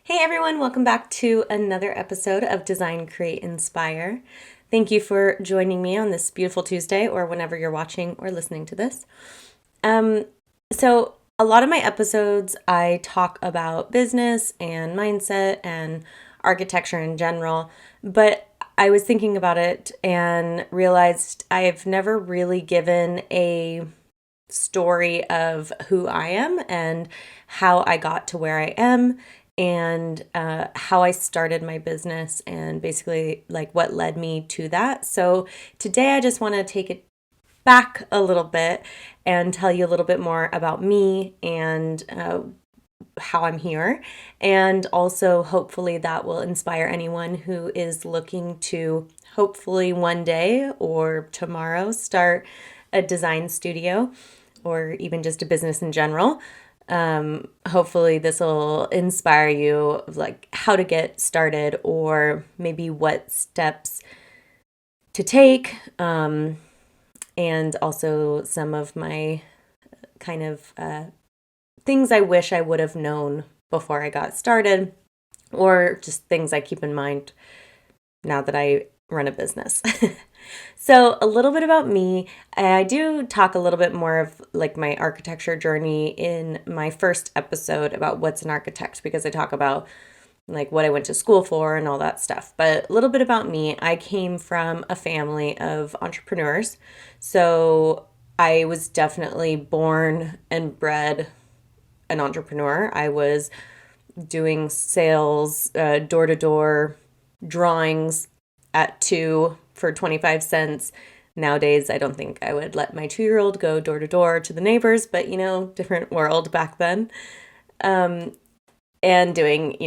Hey everyone, welcome back to another episode of Design, Create, Inspire. Thank you for joining me on this beautiful Tuesday or whenever you're watching or listening to this. Um, so, a lot of my episodes, I talk about business and mindset and architecture in general, but I was thinking about it and realized I've never really given a story of who I am and how I got to where I am and how I started my business and basically like what led me to that. So today I just want to take it back a little bit and tell you a little bit more about me and how I'm here. And also, hopefully, that will inspire anyone who is looking to hopefully one day or tomorrow start a design studio or even just a business in general. Hopefully, this will inspire you, like how to get started or maybe what steps to take, and also some of my kind of things I wish I would have known before I got started, or just things I keep in mind now that I run a business. So, a little bit about me. I do talk a little bit more of like my architecture journey in my first episode about what's an architect because I talk about like what I went to school for and all that stuff. But a little bit about me. I came from a family of entrepreneurs. So, I was definitely born and bred an entrepreneur. I was doing sales, door to door drawings at 2 for 25 cents. Nowadays, I don't think I would let my 2-year-old go door to door to the neighbors, but different world back then. And doing,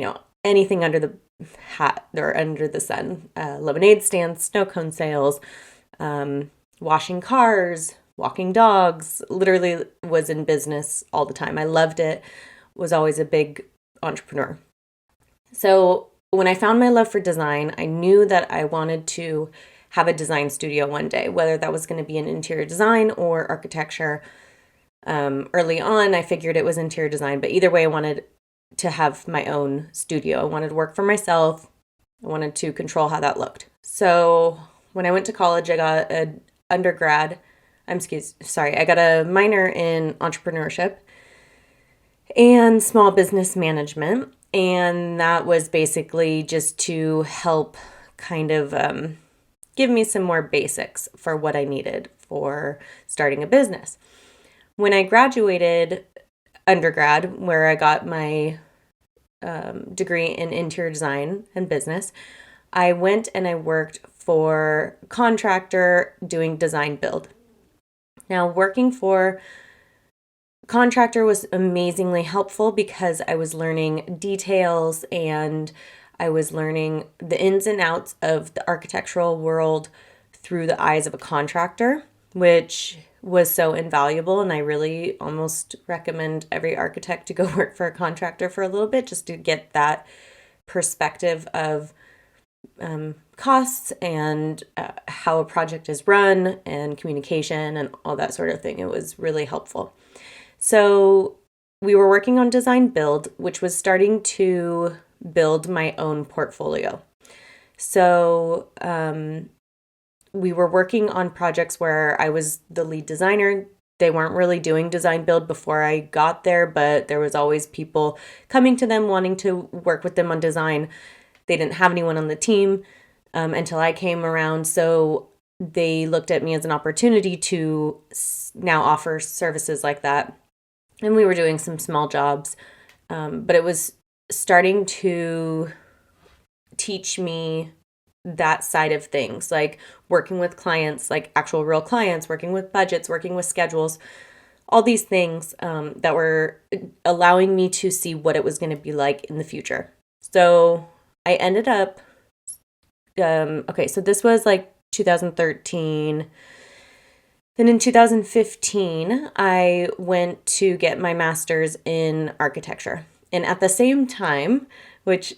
anything under the hat or under the sun, lemonade stands, snow cone sales, washing cars, walking dogs, literally was in business all the time. I loved it, was always a big entrepreneur. So when I found my love for design, I knew that I wanted to have a design studio one day, whether that was going to be in interior design or architecture. Early on, I figured it was interior design, but either way, I wanted to have my own studio. I wanted to work for myself. I wanted to control how that looked. So when I went to college, I got an undergrad. I got a minor in entrepreneurship and small business management. And that was basically just to help kind of give me some more basics for what I needed for starting a business. When I graduated undergrad, where I got my degree in interior design and business, I went and I worked for a contractor doing design build. Now, working for contractor was amazingly helpful because I was learning details and I was learning the ins and outs of the architectural world through the eyes of a contractor, which was so invaluable. And I really almost recommend every architect to go work for a contractor for a little bit just to get that perspective of costs and how a project is run and communication and all that sort of thing. It was really helpful. So we were working on design build, which was starting to build my own portfolio. So we were working on projects where I was the lead designer. They weren't really doing design build before I got there, but there was always people coming to them wanting to work with them on design. They didn't have anyone on the team until I came around. So they looked at me as an opportunity to now offer services like that. And we were doing some small jobs, but it was starting to teach me that side of things, like working with clients, like actual real clients, working with budgets, working with schedules, all these things that were allowing me to see what it was going to be like in the future. So I ended up, so this was like 2013. Then in 2015, I went to get my master's in architecture. And at the same time, which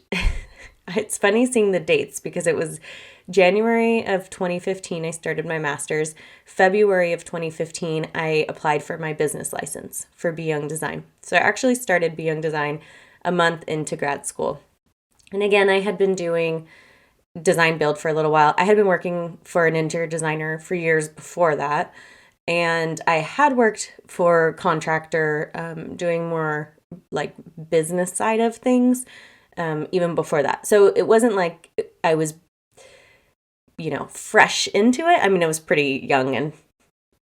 it's funny seeing the dates because it was January of 2015, I started my master's. February of 2015, I applied for my business license for BYoung Design. So I actually started BYoung Design a month into grad school. And again, I had been doing design build for a little while. I had been working for an interior designer for years before that. And I had worked for contractor, doing more like business side of things, even before that. So it wasn't like I was, fresh into it. I mean, I was pretty young and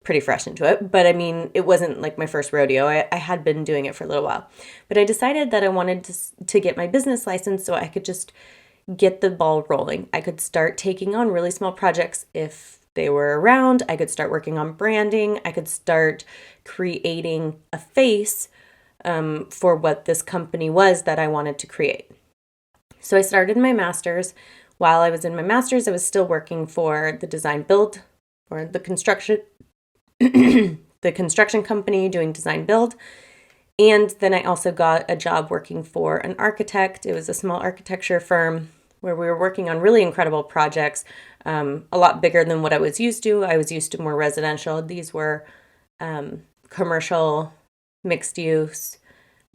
pretty fresh into it, but I mean, it wasn't like my first rodeo. I had been doing it for a little while, but I decided that I wanted to get my business license so I could just get the ball rolling. I could start taking on really small projects if they were around. I could start working on branding. I could start creating a face for what this company was that I wanted to create. So I started my master's. While I was in my master's, I was still working for the design build or the construction the construction company doing design build. And then I also got a job working for an architect. It was a small architecture firm where we were working on really incredible projects, a lot bigger than what I was used to. I was used to more residential. These were commercial, mixed use,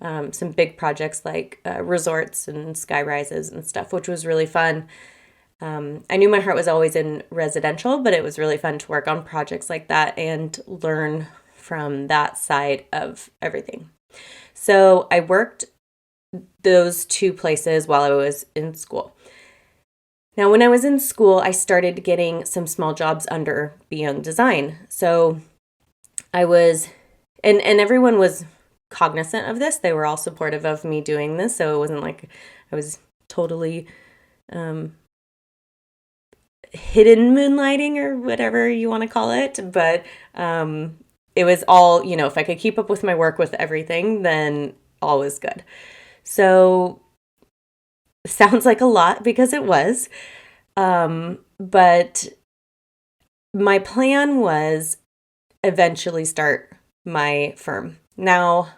some big projects like resorts and sky rises and stuff, which was really fun. I knew my heart was always in residential, but it was really fun to work on projects like that and learn from that side of everything. So I worked those two places while I was in school. Now, when I was in school, I started getting some small jobs under BYoung Design. So I was, and everyone was cognizant of this. They were all supportive of me doing this. So it wasn't like I was totally hidden moonlighting or whatever you want to call it. But it was all, if I could keep up with my work with everything, then all was good. So sounds like a lot because it was. But my plan was eventually start my firm. Now,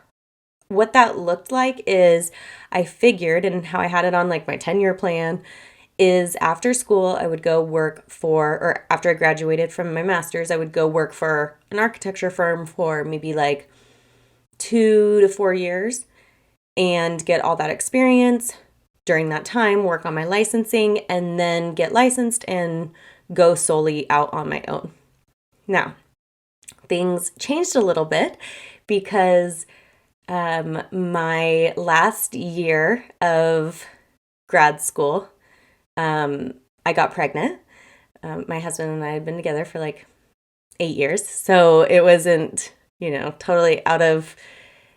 what that looked like is I figured, and how I had it on like my 10-year plan, is after school, I would go work or after I graduated from my master's, I would go work for an architecture firm for maybe like 2 to 4 years and get all that experience. During that time, work on my licensing and then get licensed and go solely out on my own. Now, things changed a little bit because my last year of grad school, I got pregnant. My husband and I had been together for like 8 years, so it wasn't, totally out of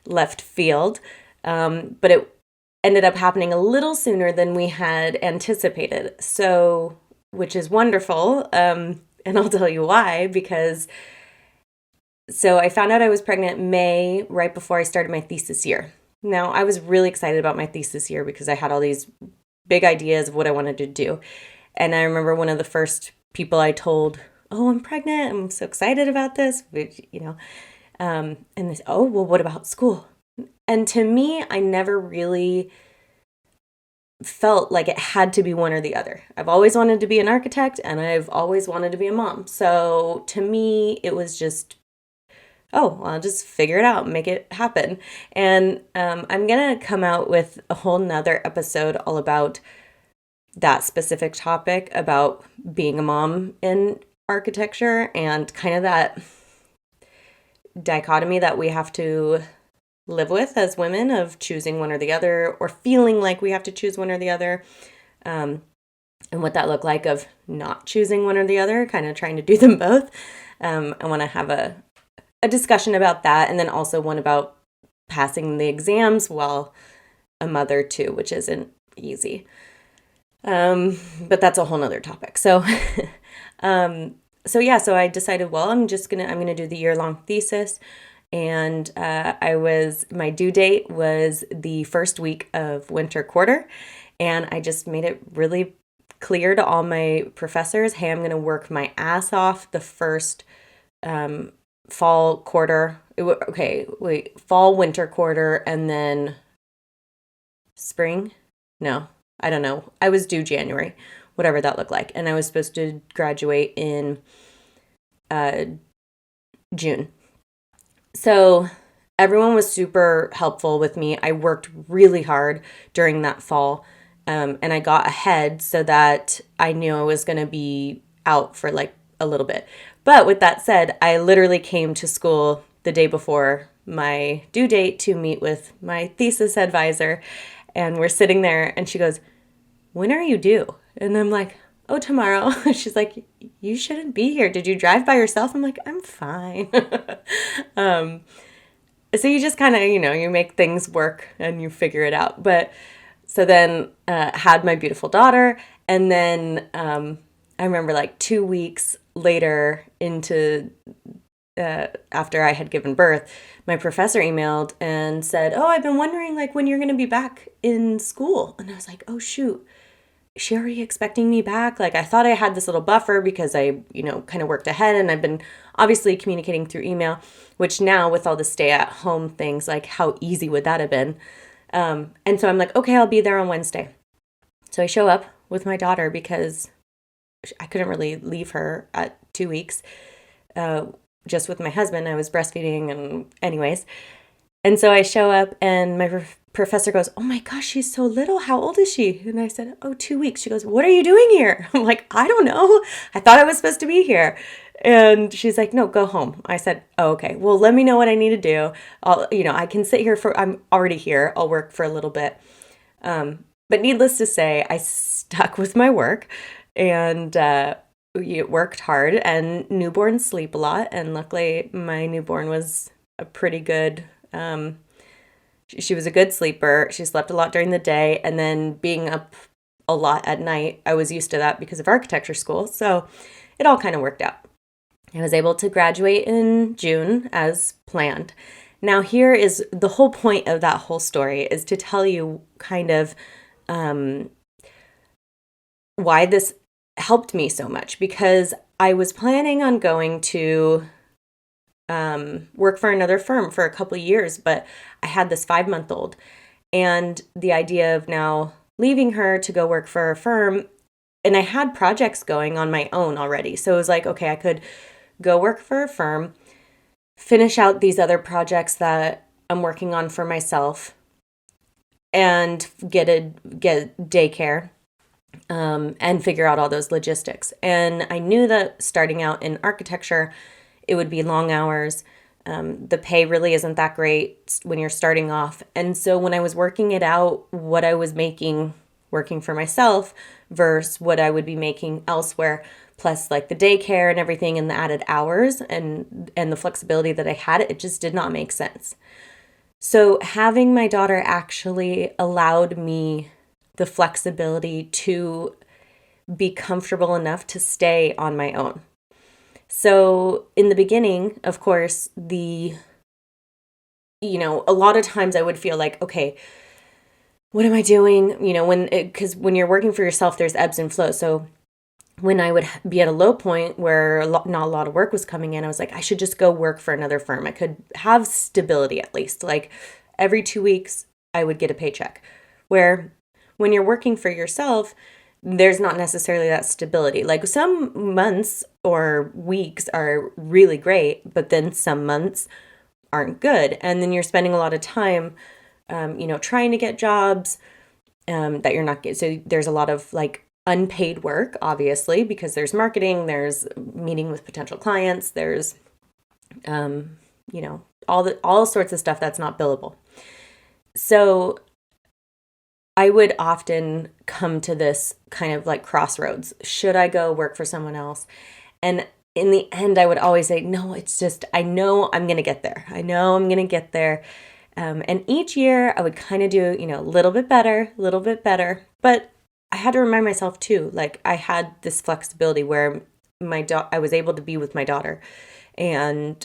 left field. But it ended up happening a little sooner than we had anticipated. So, which is wonderful. And I'll tell you why, because so I found out I was pregnant May, right before I started my thesis year. Now, I was really excited about my thesis year because I had all these big ideas of what I wanted to do. And I remember one of the first people I told, "Oh, I'm pregnant. I'm so excited about this." Which, and they said, "Oh, well, what about school?" And to me, I never really felt like it had to be one or the other. I've always wanted to be an architect and I've always wanted to be a mom. So to me, it was just, oh, well, I'll just figure it out, make it happen. And I'm going to come out with a whole nother episode all about that specific topic about being a mom in architecture and kind of that dichotomy that we have to live with as women of choosing one or the other or feeling like we have to choose one or the other, and what that looked like of not choosing one or the other, kind of trying to do them both. I want to have a discussion about that, and then also one about passing the exams while a mother too, which isn't easy. But that's a whole nother topic. So, so I decided, well, I'm going to do the year-long thesis. And my due date was the first week of winter quarter. And I just made it really clear to all my professors, hey, I'm going to work my ass off the first fall quarter. Fall, winter quarter, and then spring? No, I don't know. I was due January, whatever that looked like. And I was supposed to graduate in June. So everyone was super helpful with me. I worked really hard during that fall And I got ahead so that I knew I was going to be out for like a little bit. But with that said, I literally came to school the day before my due date to meet with my thesis advisor. And we're sitting there and she goes, "When are you due?" And I'm like, "Oh, tomorrow." She's like, "You shouldn't be here. Did you drive by yourself?" I'm like, "I'm fine." So you just kind of, you make things work and you figure it out. But so then had my beautiful daughter. And then I remember like 2 weeks later into after I had given birth, my professor emailed and said, "Oh, I've been wondering like when you're going to be back in school." And I was like, "Oh, shoot. Is she already expecting me back?" Like I thought I had this little buffer because I, kind of worked ahead and I've been obviously communicating through email, which now with all the stay at home things, like how easy would that have been? And so I'm like, okay, I'll be there on Wednesday. So I show up with my daughter because I couldn't really leave her at 2 weeks. Just with my husband, I was breastfeeding and anyways. And so I show up and my professor goes, "Oh my gosh, she's so little. How old is she?" And I said, "Oh, 2 weeks." She goes, "What are you doing here?" I'm like, "I don't know. I thought I was supposed to be here." And she's like, "No, go home." I said, "Oh, okay. Well, let me know what I need to do. I can sit here I'm already here. I'll work for a little bit." But needless to say, I stuck with my work and worked hard, and newborns sleep a lot. And luckily, my newborn was a pretty good, she was a good sleeper. She slept a lot during the day. And then being up a lot at night, I was used to that because of architecture school. So it all kind of worked out. I was able to graduate in June as planned. Now, here is the whole point of that whole story is to tell you kind of why this helped me so much, because I was planning on going to work for another firm for a couple of years, but I had this 5-month-old, and the idea of now leaving her to go work for a firm, and I had projects going on my own already. So it was like, okay, I could go work for a firm, finish out these other projects that I'm working on for myself, and get daycare, and figure out all those logistics. And I knew that starting out in architecture, it would be long hours. The pay really isn't that great when you're starting off. And so when I was working it out, what I was making working for myself versus what I would be making elsewhere, plus like the daycare and everything and the added hours and the flexibility that I had, it just did not make sense. So having my daughter actually allowed me the flexibility to be comfortable enough to stay on my own. So in the beginning, of course, a lot of times I would feel like, okay, what am I doing? Because when you're working for yourself, there's ebbs and flows. So when I would be at a low point where not a lot of work was coming in, I was like, I should just go work for another firm. I could have stability at least. Like every 2 weeks, I would get a paycheck. Where when you're working for yourself, there's not necessarily that stability. Like some months or weeks are really great, but then some months aren't good. And then you're spending a lot of time, trying to get jobs that you're not getting. So there's a lot of like unpaid work, obviously, because there's marketing, there's meeting with potential clients, there's, all sorts of stuff that's not billable. So I would often come to this kind of like crossroads. Should I go work for someone else? And in the end, I would always say, no, it's just, I know I'm going to get there. I know I'm going to get there. And each year I would kind of do, a little bit better. But I had to remind myself too, like I had this flexibility where I was able to be with my daughter and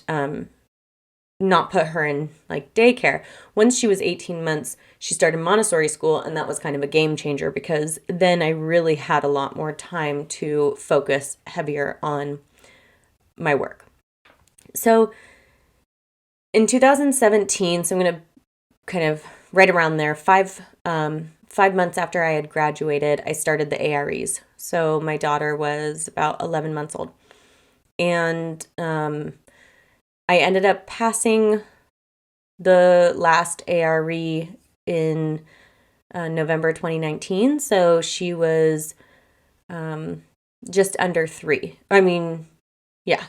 not put her in like daycare. Once she was 18 months, she started Montessori school, and that was kind of a game changer because then I really had a lot more time to focus heavier on my work. So in 2017, so I'm going to kind of right around there, 5 months after I had graduated, I started the AREs. So my daughter was about 11 months old. And I ended up passing the last ARE in November 2019. So she was just under 3. I mean, yeah,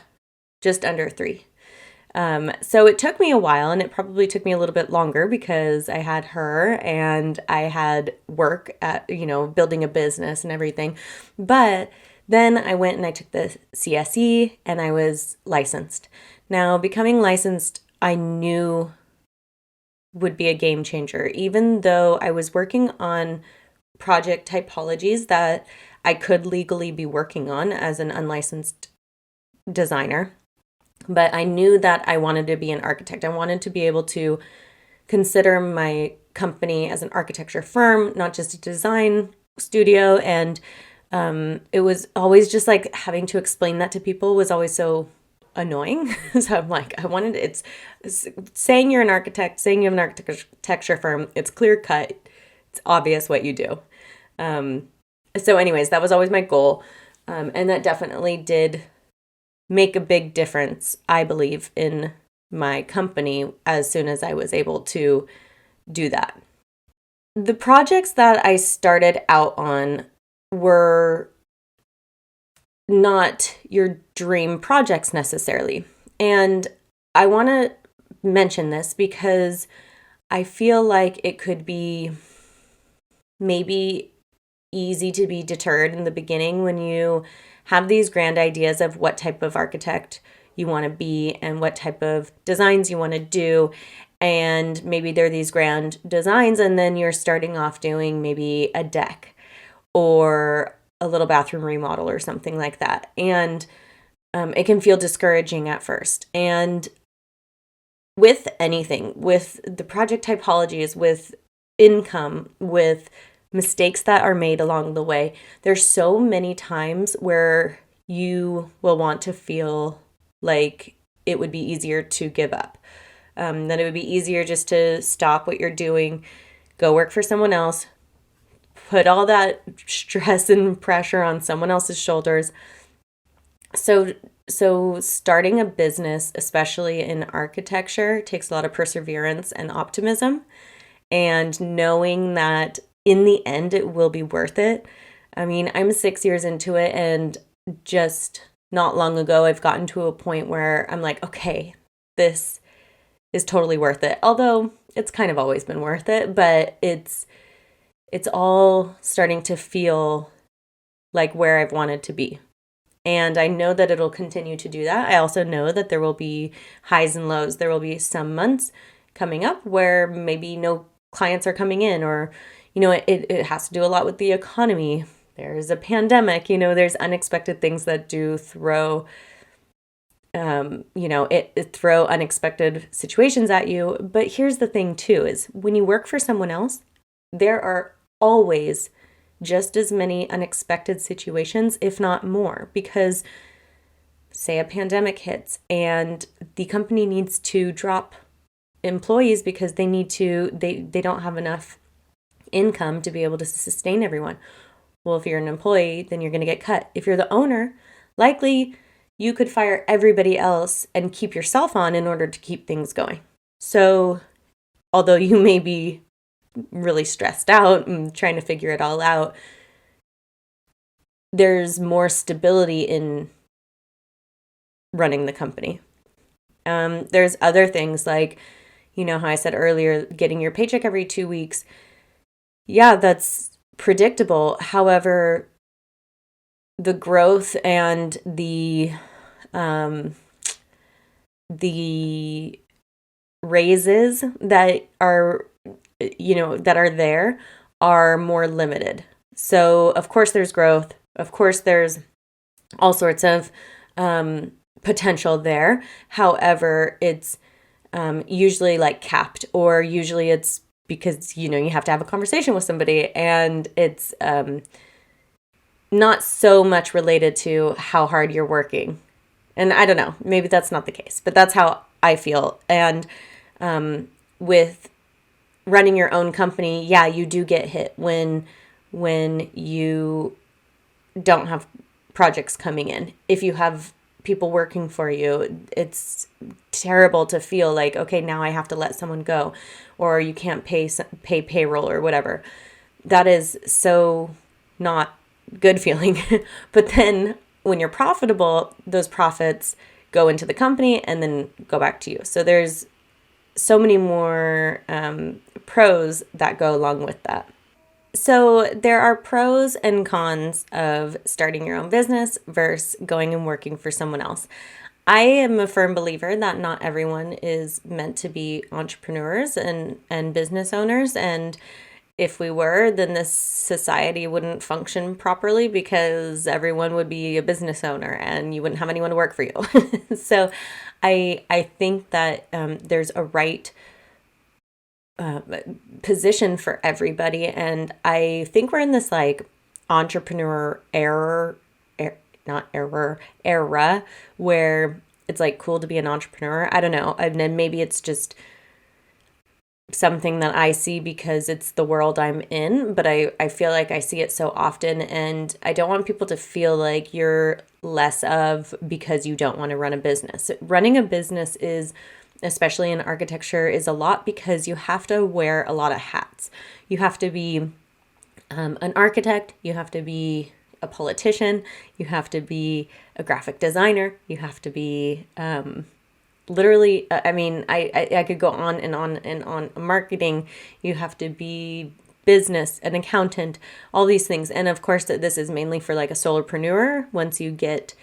just under 3. So it took me a while, and it probably took me a little bit longer because I had her and I had work at, building a business and everything. But then I went and I took the CSE and I was licensed. Now, becoming licensed, I knew would be a game changer, even though I was working on project typologies that I could legally be working on as an unlicensed designer. But I knew that I wanted to be an architect. I wanted to be able to consider my company as an architecture firm, not just a design studio. And it was always just like having to explain that to people was always so annoying. So I'm like, it's saying you're an architect, saying you have an architecture firm, it's clear cut, it's obvious what you do. So anyways, that was always my goal. And that definitely did make a big difference, I believe, in my company as soon as I was able to do that. The projects that I started out on were not your dream projects necessarily. And I want to mention this because I feel like it could be maybe easy to be deterred in the beginning when you have these grand ideas of what type of architect you want to be and what type of designs you want to do. And maybe they're these grand designs, and then you're starting off doing maybe a deck or a little bathroom remodel or something like that. And it can feel discouraging at first. And with anything, with the project typologies, with income, with mistakes that are made along the way, there's so many times where you will want to feel like it would be easier to give up, that it would be easier just to stop what you're doing, go work for someone else, put all that stress and pressure on someone else's shoulders. So starting a business, especially in architecture, takes a lot of perseverance and optimism, and knowing that in the end it will be worth it. I mean, I'm 6 years into it, and just not long ago I've gotten to a point where I'm like, okay, this is totally worth it. Although it's kind of always been worth it, but it's all starting to feel like where I've wanted to be. And I know that it'll continue to do that. I also know that there will be highs and lows. There will be some months coming up where maybe no clients are coming in, or, it has to do a lot with the economy. There's a pandemic, there's unexpected things that do throw, it throw unexpected situations at you. But here's the thing too, is when you work for someone else, there are always just as many unexpected situations, if not more, because say a pandemic hits and the company needs to drop employees because they don't have enough income to be able to sustain everyone. Well, if you're an employee, then you're going to get cut. If you're the owner, likely you could fire everybody else and keep yourself on in order to keep things going. So although you may be really stressed out and trying to figure it all out, there's more stability in running the company. There's other things like, how I said earlier, getting your paycheck every 2 weeks. Yeah, that's predictable. However, the growth and the raises that are there are more limited. So of course there's growth. Of course there's all sorts of potential there. However, it's usually like capped, or usually it's because, you have to have a conversation with somebody, and it's not so much related to how hard you're working. And I don't know, maybe that's not the case, but that's how I feel. And with running your own company, yeah, you do get hit when you don't have projects coming in. If you have people working for you, it's terrible to feel like, okay, now I have to let someone go, or you can't pay payroll or whatever. that is so not good feeling. But then when you're profitable, those profits go into the company and then go back to you. So there's so many more pros that go along with that. So there are pros and cons of starting your own business versus going and working for someone else. I am a firm believer that not everyone is meant to be entrepreneurs and business owners. And if we were, then this society wouldn't function properly because everyone would be a business owner and you wouldn't have anyone to work for you. So I think that there's a right position for everybody. And I think we're in this like entrepreneur era where it's like cool to be an entrepreneur. I don't know. And then maybe it's just something that I see because it's the world I'm in, but I feel like I see it so often, and I don't want people to feel like you're less of because you don't want to run a business. Running a business is, especially in architecture, is a lot because you have to wear a lot of hats. You have to be an architect, you have to be a politician, you have to be a graphic designer, you have to be literally, I mean, I could go on and on and on. Marketing, you have to be business, an accountant, all these things. And of course, this is mainly for like a solopreneur. Once you get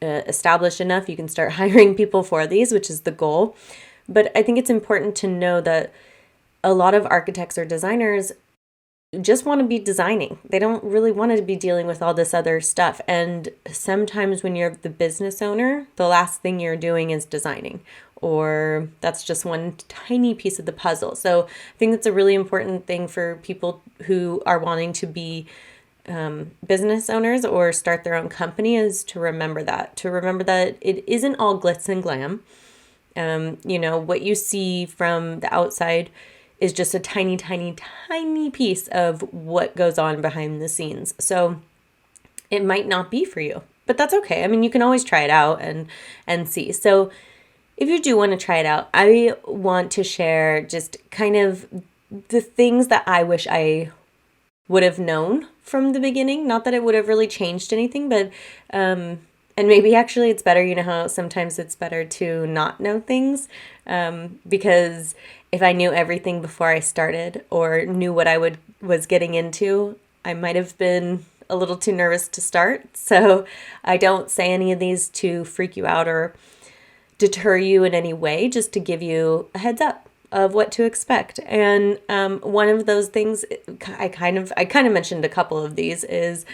established enough, you can start hiring people for these, which is the goal. But I think it's important to know that a lot of architects or designers just want to be designing. They don't really want to be dealing with all this other stuff. And sometimes when you're the business owner, the last thing you're doing is designing, or that's just one tiny piece of the puzzle. So I think that's a really important thing for people who are wanting to be business owners or start their own company, is to remember that it isn't all glitz and glam. What you see from the outside is just a tiny, tiny, tiny piece of what goes on behind the scenes. So it might not be for you, but that's okay. I mean, you can always try it out and see. So if you do want to try it out, I want to share just kind of the things that I wish I would have known from the beginning. Not that it would have really changed anything, but and maybe actually it's better, how sometimes it's better to not know things, because if I knew everything before I started or knew what I was getting into, I might have been a little too nervous to start. So I don't say any of these to freak you out or deter you in any way, just to give you a heads up of what to expect. And one of those things, I kind of mentioned a couple of these, is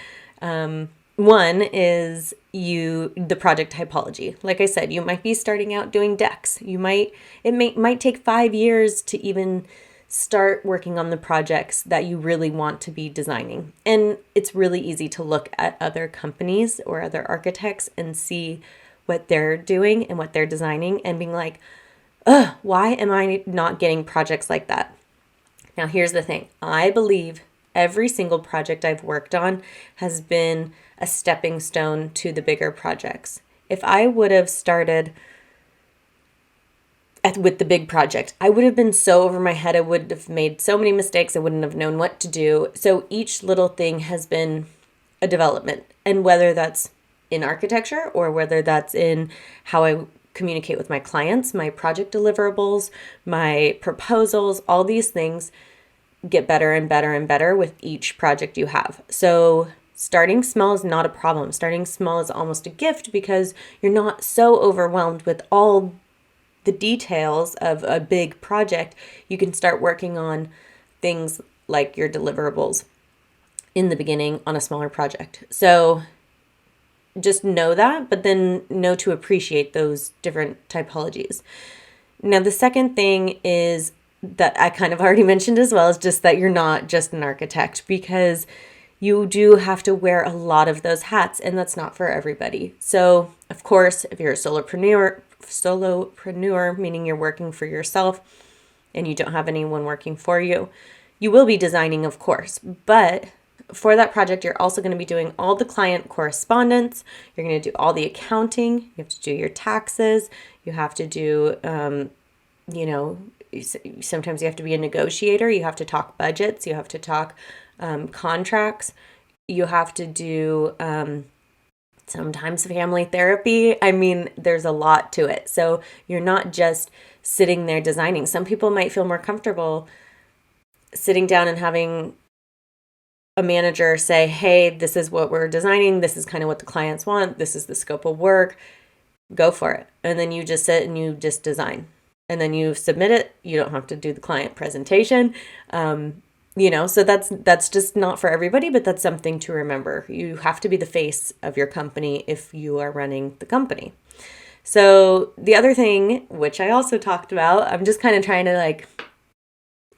one is the project typology. Like I said, you might be starting out doing decks. It might take 5 years to even start working on the projects that you really want to be designing. And it's really easy to look at other companies or other architects and see what they're doing and what they're designing and being like, ugh, why am I not getting projects like that? Now, here's the thing. I believe every single project I've worked on has been a stepping stone to the bigger projects. If I would have started with the big project, I would have been so over my head. I would have made so many mistakes. I wouldn't have known what to do. So each little thing has been a development. And whether that's in architecture or whether that's in how I communicate with my clients, my project deliverables, my proposals, all these things get better and better and better with each project you have. So starting small is not a problem. Starting small is almost a gift because you're not so overwhelmed with all the details of a big project. You can start working on things like your deliverables in the beginning on a smaller project. So just know that, but then know to appreciate those different typologies. Now, the second thing is that I kind of already mentioned as well, is just that you're not just an architect, because you do have to wear a lot of those hats, and that's not for everybody. So, of course, if you're a solopreneur, meaning you're working for yourself and you don't have anyone working for you, you will be designing, of course, but for that project, you're also going to be doing all the client correspondence. You're going to do all the accounting. You have to do your taxes. You have to do Sometimes you have to be a negotiator. You have to talk budgets. You have to talk contracts. You have to do sometimes family therapy. I mean, there's a lot to it. So you're not just sitting there designing. Some people might feel more comfortable sitting down and having a manager say, hey, this is what we're designing. This is kind of what the clients want. This is the scope of work. Go for it. And then you just sit and you just design. And then you submit it. You don't have to do the client presentation. So that's just not for everybody, but that's something to remember. You have to be the face of your company if you are running the company. So the other thing, which I also talked about, I'm just kind of trying to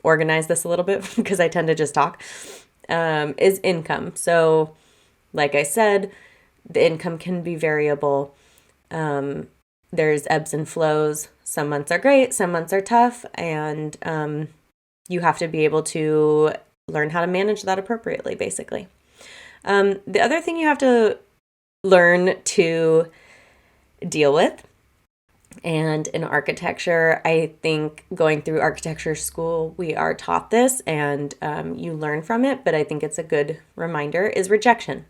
organize this a little bit because I tend to just talk, is income. So like I said, the income can be variable. There's ebbs and flows. Some months are great, some months are tough, and you have to be able to learn how to manage that appropriately, basically. The other thing you have to learn to deal with, and in architecture, I think going through architecture school, we are taught this and you learn from it, but I think it's a good reminder, is rejection.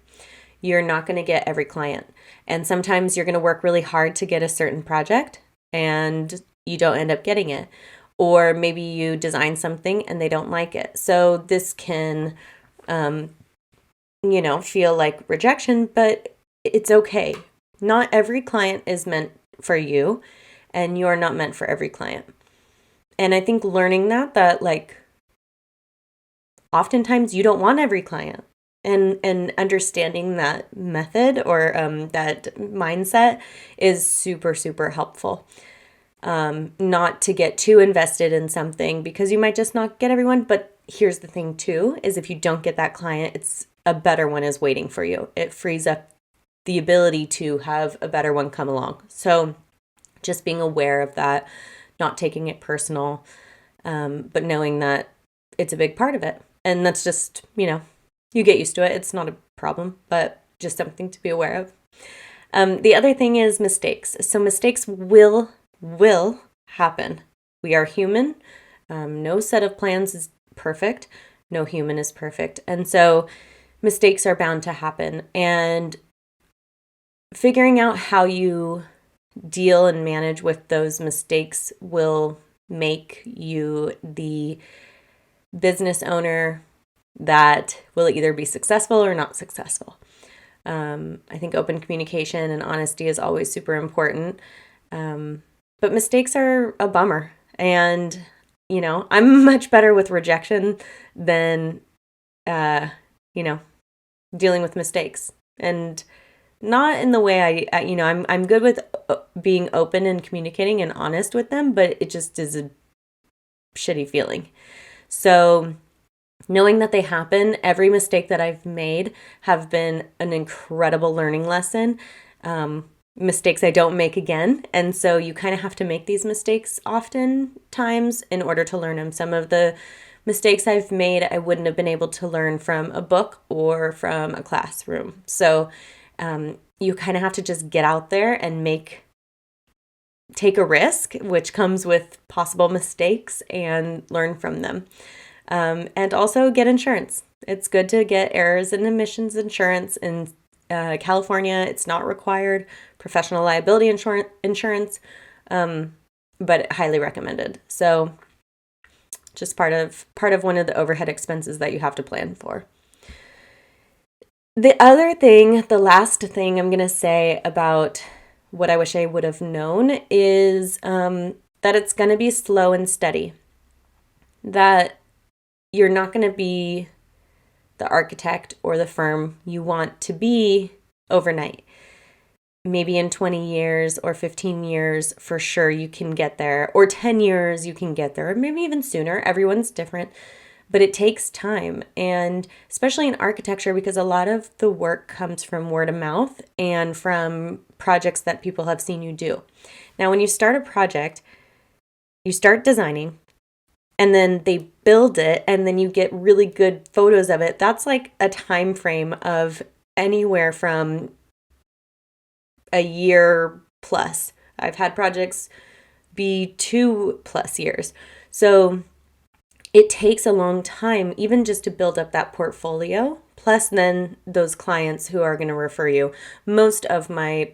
You're not going to get every client. And sometimes you're going to work really hard to get a certain project and you don't end up getting it. Or maybe you design something and they don't like it. So this can, feel like rejection, but it's okay. Not every client is meant for you, and you're not meant for every client. And I think learning that oftentimes you don't want every client. And understanding that method or that mindset is super, super helpful. Not to get too invested in something because you might just not get everyone. But here's the thing too, is if you don't get that client, it's a better one is waiting for you. It frees up the ability to have a better one come along. So just being aware of that, not taking it personal, but knowing that it's a big part of it. And that's just, you get used to it. It's not a problem, but just something to be aware of. The other thing is mistakes. So mistakes will happen. We are human. No set of plans is perfect. No human is perfect. And so mistakes are bound to happen. And figuring out how you deal and manage with those mistakes will make you the business owner that will either be successful or not successful. I think open communication and honesty is always super important. But mistakes are a bummer. And, I'm much better with rejection than, dealing with mistakes. And not in the way I'm good with being open and communicating and honest with them, but it just is a shitty feeling. So knowing that they happen, every mistake that I've made have been an incredible learning lesson. Mistakes I don't make again. And so you kind of have to make these mistakes oftentimes in order to learn them. Some of the mistakes I've made, I wouldn't have been able to learn from a book or from a classroom. So you kind of have to just get out there and take a risk, which comes with possible mistakes, and learn from them. And also get insurance. It's good to get errors and omissions insurance. In California, it's not required. Professional liability insurance, but highly recommended. So just part of one of the overhead expenses that you have to plan for. The last thing I'm going to say about what I wish I would have known is that it's going to be slow and steady. That you're not going to be the architect or the firm you want to be overnight. Maybe in 20 years or 15 years, for sure you can get there, or 10 years you can get there, or maybe even sooner. Everyone's different, but it takes time. And especially in architecture, because a lot of the work comes from word of mouth and from projects that people have seen you do. Now, when you start a project, you start designing, and then they build it, and then you get really good photos of it. That's like a time frame of anywhere from a year plus. I've had projects be 2+ years. So it takes a long time, even just to build up that portfolio, plus then those clients who are going to refer you. Most of my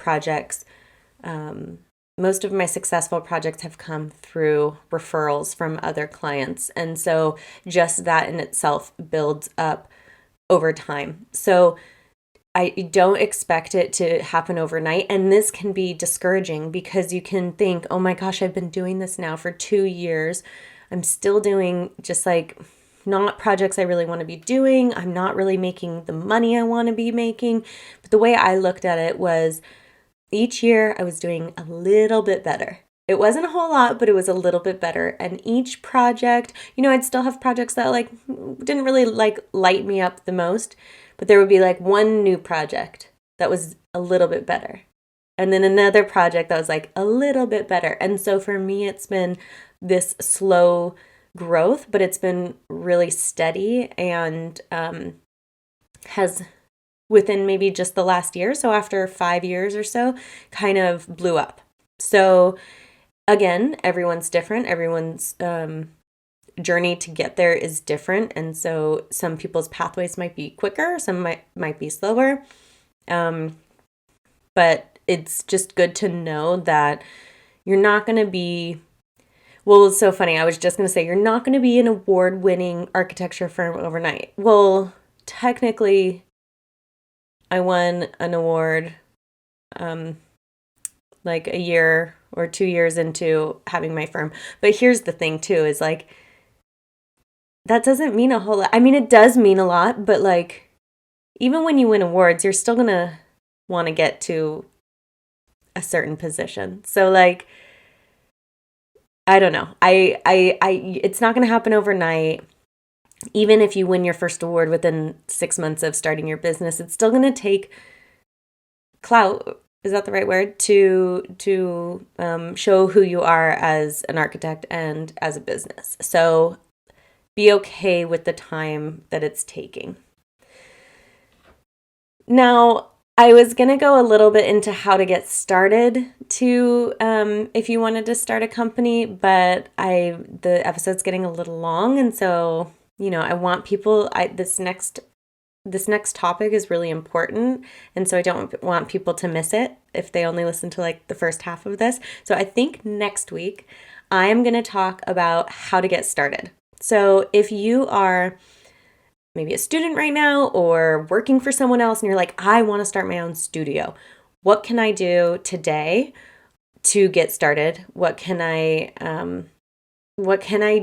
successful projects have come through referrals from other clients. And so just that in itself builds up over time. So I don't expect it to happen overnight. And this can be discouraging because you can think, oh my gosh, I've been doing this now for 2 years. I'm still doing just like not projects I really want to be doing. I'm not really making the money I want to be making. But the way I looked at it was each year I was doing a little bit better. It wasn't a whole lot, but it was a little bit better. And each project, I'd still have projects that like didn't really like light me up the most, but there would be like one new project that was a little bit better. And then another project that was like a little bit better. And so for me, it's been this slow growth, but it's been really steady and has within maybe just the last year, so after 5 years or so, kind of blew up. So again, everyone's different. Everyone's journey to get there is different. And so some people's pathways might be quicker, some might be slower. But it's just good to know that you're not going to be, well, it's so funny. I was just going to say, you're not going to be an award-winning architecture firm overnight. Well, technically, I won an award like a year or 2 years into having my firm. But here's the thing too, is like, that doesn't mean a whole lot. I mean, it does mean a lot, but like, even when you win awards, you're still going to want to get to a certain position. So like, I don't know. It's not going to happen overnight. Even if you win your first award within 6 months of starting your business, it's still going to take clout. Is that the right word? To show who you are as an architect and as a business. So be okay with the time that it's taking. Now, I was going to go a little bit into how to get started to if you wanted to start a company, but the episode's getting a little long, and so I want people. This next topic is really important, and so I don't want people to miss it if they only listen to like the first half of this. So I think next week I am going to talk about how to get started. So if you are maybe a student right now or working for someone else and you're like, I want to start my own studio. What can I do today to get started? What can I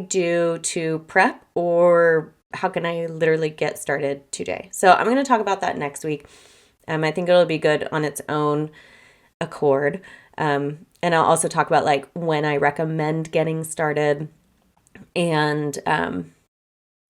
do to prep, or how can I literally get started today? So I'm going to talk about that next week. I think it'll be good on its own accord. And I'll also talk about like when I recommend getting started and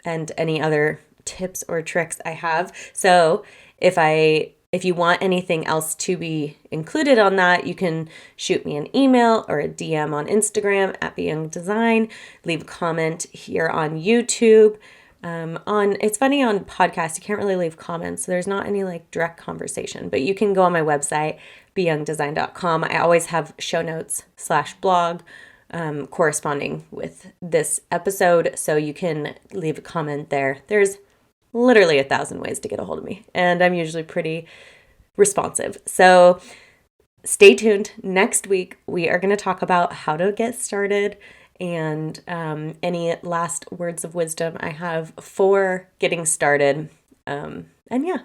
any other tips or tricks I have. So if you want anything else to be included on that, you can shoot me an email or a DM on Instagram at BYoung Design. Leave a comment here on YouTube. It's funny, on podcasts, you can't really leave comments. So there's not any like direct conversation, but you can go on my website, BYoungDesign.com. I always have show notes /blog corresponding with this episode. So you can leave a comment there. There's literally 1,000 ways to get a hold of me, and I'm usually pretty responsive. So stay tuned. Next week, we are going to talk about how to get started and any last words of wisdom I have for getting started. And yeah,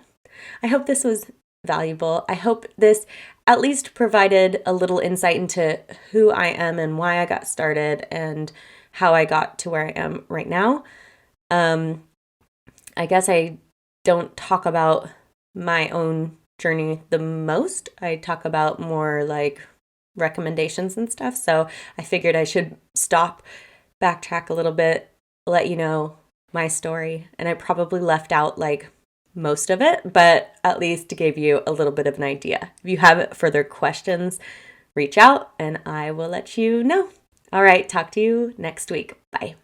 I hope this was valuable. I hope this at least provided a little insight into who I am and why I got started and how I got to where I am right now. I guess I don't talk about my own journey the most. I talk about more like recommendations and stuff. So I figured I should stop, backtrack a little bit, let you know my story. And I probably left out like most of it, but at least gave you a little bit of an idea. If you have further questions, reach out and I will let you know. All right, talk to you next week. Bye.